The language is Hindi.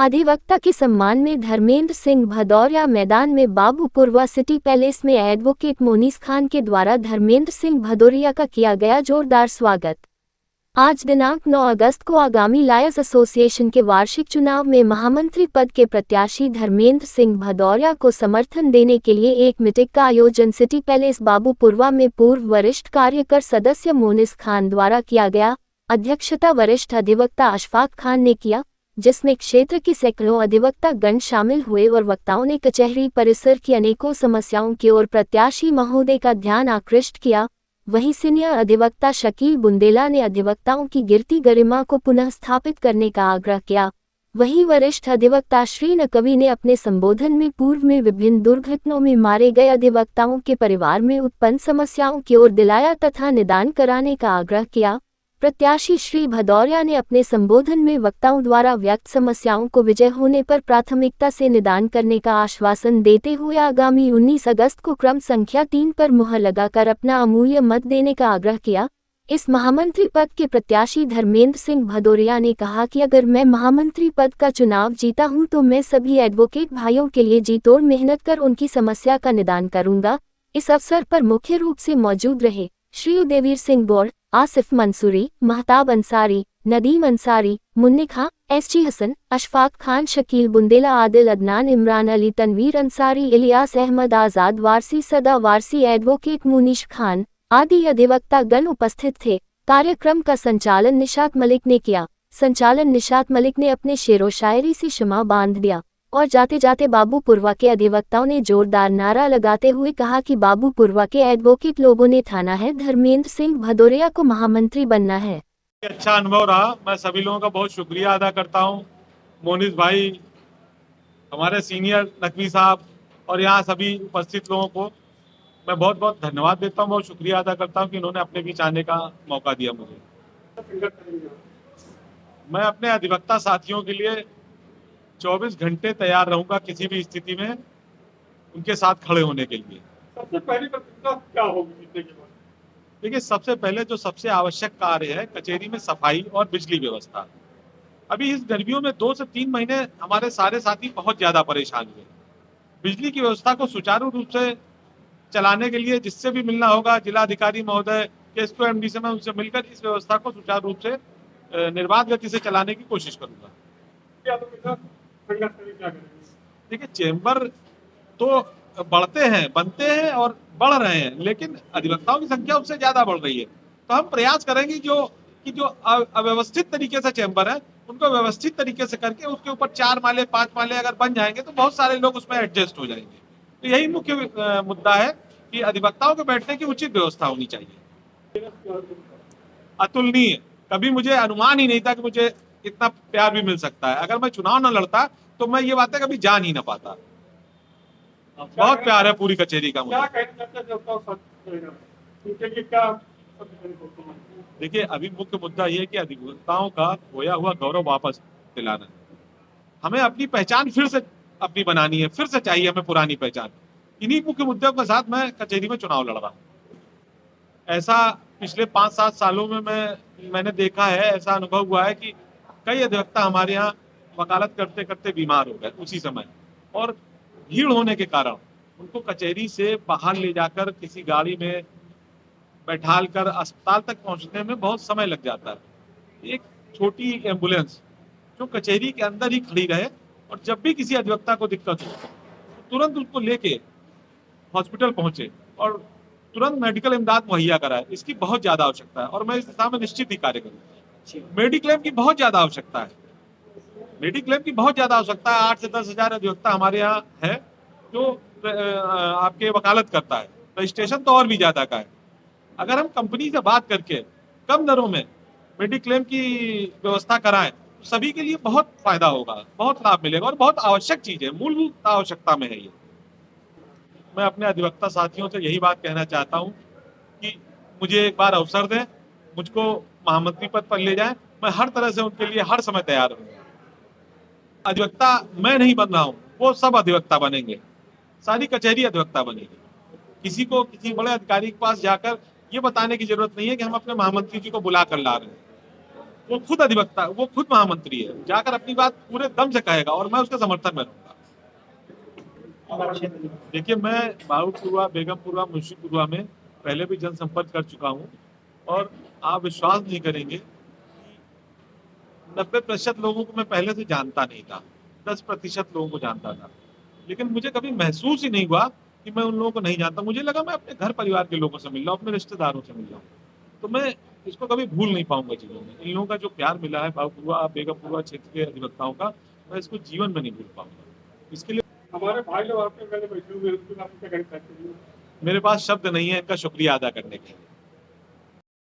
अधिवक्ता के सम्मान में धर्मेंद्र सिंह भदौरिया मैदान में बाबूपुरवा सिटी पैलेस में एडवोकेट मोनीस खान के द्वारा धर्मेंद्र सिंह भदौरिया का किया गया जोरदार स्वागत। आज दिनांक 9 अगस्त को आगामी लायर्स एसोसिएशन के वार्षिक चुनाव में महामंत्री पद के प्रत्याशी धर्मेंद्र सिंह भदौरिया को समर्थन देने के लिए एक मीटिंग का आयोजन सिटी पैलेस बाबूपुरवा में पूर्व वरिष्ठ कार्यकर सदस्य मोनीस खान द्वारा किया गया। अध्यक्षता वरिष्ठ अधिवक्ता अशफाक खान ने किया, जिसमें क्षेत्र की सैकड़ों अधिवक्ता गण शामिल हुए और वक्ताओं ने कचहरी परिसर की अनेकों समस्याओं की ओर प्रत्याशी महोदय का ध्यान आकृष्ट किया। वहीं सीनियर अधिवक्ता शकील बुंदेला ने अधिवक्ताओं की गिरती गरिमा को पुनः स्थापित करने का आग्रह किया। वहीं वरिष्ठ अधिवक्ता श्री नकवी ने अपने संबोधन में पूर्व में विभिन्न दुर्घटनाओं में मारे गए अधिवक्ताओं के परिवार में उत्पन्न समस्याओं की ओर दिलाया तथा निदान कराने का आग्रह किया। प्रत्याशी श्री भदौरिया ने अपने संबोधन में वक्ताओं द्वारा व्यक्त समस्याओं को विजय होने पर प्राथमिकता से निदान करने का आश्वासन देते हुए आगामी 19 अगस्त को क्रम संख्या 3 पर मुहर लगाकर अपना अमूल्य मत देने का आग्रह किया। इस महामंत्री पद के प्रत्याशी धर्मेंद्र सिंह भदौरिया ने कहा कि अगर मैं महामंत्री पद का चुनाव जीता हूं तो मैं सभी एडवोकेट भाइयों के लिए जी तोड़ मेहनत कर उनकी समस्या का निदान करूंगा। इस अवसर पर मुख्य रूप से मौजूद रहे श्री उदयवीर सिंह गौड़, आसिफ मंसूरी, महताब अंसारी, नदीम अंसारी, मुन्नी खां, एसजी हसन, अशफाक खान, शकील बुंदेला, आदिल अदनान, इमरान अली, तनवीर अंसारी, इलियास अहमद, आज़ाद वारसी, सदा वारसी, एडवोकेट मुनीश खान आदि अधिवक्ता गण उपस्थित थे। कार्यक्रम का संचालन निशात मलिक ने किया। संचालन निशात मलिक ने अपने शेरो शायरी से शमा बांध दिया और जाते जाते बाबूपुरवा के अधिवक्ताओं ने जोरदार नारा लगाते हुए कहा कि बाबूपुरवा के एडवोकेट लोगों ने ठाना है धर्मेंद्र सिंह भदौरिया को महामंत्री बनना है। अच्छा अनुभव रहा। मैं सभी लोगों का बहुत शुक्रिया अदा करता हूं। मोनीस भाई, हमारे सीनियर नकवी साहब और यहाँ सभी उपस्थित लोगों को मैं बहुत बहुत धन्यवाद देता हूं, बहुत शुक्रिया अदा करता हूं कि इन्होंने अपने बीच आने का मौका दिया मुझे। मैं अपने अधिवक्ता साथियों के लिए 24 घंटे तैयार रहूंगा किसी भी स्थिति में उनके साथ खड़े होने के लिए। सबसे पहली प्राथमिकता क्या होगी जीतने के बाद? देखिए, सबसे पहले जो सबसे आवश्यक कार्य है कचहरी में सफाई और बिजली व्यवस्था। अभी इस गर्मियों में 2 से 3 महीने हमारे सारे साथी बहुत ज्यादा परेशान हुए। बिजली की व्यवस्था को सुचारू रूप से चलाने के लिए जिससे भी मिलना होगा, जिलाधिकारी महोदय के एसपी एमडी से मैं उनसे मिलकर इस व्यवस्था को सुचारू रूप से निर्बाध गति से चलाने की कोशिश करूंगा। देखिए, चेंबर तो बढ़ते हैं, बनते हैं और बढ़ रहे हैं, लेकिन अधिवक्ताओं की संख्या उससे ज्यादा बढ़ रही है। तो हम प्रयास करेंगे जो अव्यवस्थित तरीके से चेंबर है उनको व्यवस्थित तरीके से करके उसके ऊपर 4 माले 5 माले अगर बन जाएंगे तो बहुत सारे लोग उसमें एडजस्ट हो जाएंगे। तो यही मुख्य मुद्दा है कि अधिवक्ताओं के बैठने की उचित व्यवस्था होनी चाहिए। अतुलनीय, कभी मुझे अनुमान ही नहीं था कि मुझे इतना प्यार भी मिल सकता है। अगर मैं चुनाव न लड़ता तो मैं ये बातें कभी जान ही ना पाता। बहुत प्यार है पूरी कचहरी का मुझे। देखिए, अभी मुख्य मुद्दा ये है कि अधिवक्ताओं का खोया हुआ गौरव वापस दिलाना है। हमें अपनी पहचान फिर से अपनी बनानी है, फिर से चाहिए हमें पुरानी पहचान। इन्हीं मुख्य मुद्दों के साथ मैं कचहरी में चुनाव लड़ रहा हूँ। ऐसा पिछले 5-7 सालों में मैंने देखा है, ऐसा अनुभव हुआ है कि कई अधिवक्ता हमारे यहाँ वकालत करते करते बीमार हो गए उसी समय, और भीड़ होने के कारण उनको कचहरी से बाहर ले जाकर किसी गाड़ी में बैठाल कर अस्पताल तक पहुंचने में बहुत समय लग जाता है। एक छोटी एम्बुलेंस जो कचहरी के अंदर ही खड़ी रहे और जब भी किसी अधिवक्ता को दिक्कत हो तो तुरंत उसको लेके हॉस्पिटल पहुंचे और तुरंत मेडिकल इमदाद मुहैया कराए, इसकी बहुत ज्यादा आवश्यकता है और मैं इस दिशा में निश्चित ही कार्य करूंगा। मेडिक्लेम की बहुत ज्यादा आवश्यकता है, मेडिक्लेम की बहुत ज्यादा आवश्यकता है। 8 से 10 हजार अधिवक्ता हमारे यहाँ है जो आपके वकालत करता है, रजिस्ट्रेशन तो और भी ज्यादा का है। अगर हम कंपनी से बात करके कम दरों में मेडिक्लेम की व्यवस्था कराएं तो सभी के लिए बहुत फायदा होगा, बहुत लाभ मिलेगा और बहुत आवश्यक चीज है, मूलभूत आवश्यकता में है ये। मैं अपने अधिवक्ता साथियों से यही बात कहना चाहता हूं कि मुझे एक बार अवसर दें, मुझको महामंत्री पद पर ले जाएं, मैं हर तरह से उनके लिए हर समय तैयार रहूंगा। अधिवक्ता मैं नहीं बन रहा हूं, वो सब अधिवक्ता बनेंगे, सारी कचहरी अधिवक्ता बनेगी। किसी को किसी बड़े अधिकारी के पास जाकर ये बताने की जरूरत नहीं है कि हम अपने महामंत्री जी को बुला कर ला रहे हैं। वो खुद अधिवक्ता, वो खुद महामंत्री है, जाकर अपनी बात पूरे दम से कहेगा और मैं उसके समर्थन में रहूंगा। देखिए, मैं बाबूपुरवा, बेगमपुरवा, मुंशीपुरवा में पहले भी जनसंपर्क कर चुका हूँ और आप विश्वास नहीं करेंगे, 90% लोगों को मैं पहले से जानता नहीं था, 10% लोगों को जानता था, लेकिन मुझे कभी महसूस ही नहीं हुआ कि मैं उन लोगों को नहीं जानता। मुझे लगा मैं अपने घर परिवार के लोगों से मिल रहा हूँ, अपने रिश्तेदारों से मिल रहा हूँ, तो मैं इसको कभी भूल नहीं पाऊंगा जीवन में। इन लोगों का जो प्यार मिला है बाबूपुरवा, बेगमपुरवा क्षेत्र के अधिवक्ताओं का, मैं इसको जीवन में नहीं भूल पाऊंगा। इसके लिए हमारे भाई लोग आपके पहले बैठे हुए हैं, उसके बाद क्या कहना चाहते हैं? मेरे पास शब्द नहीं है इनका शुक्रिया अदा करने के लिए।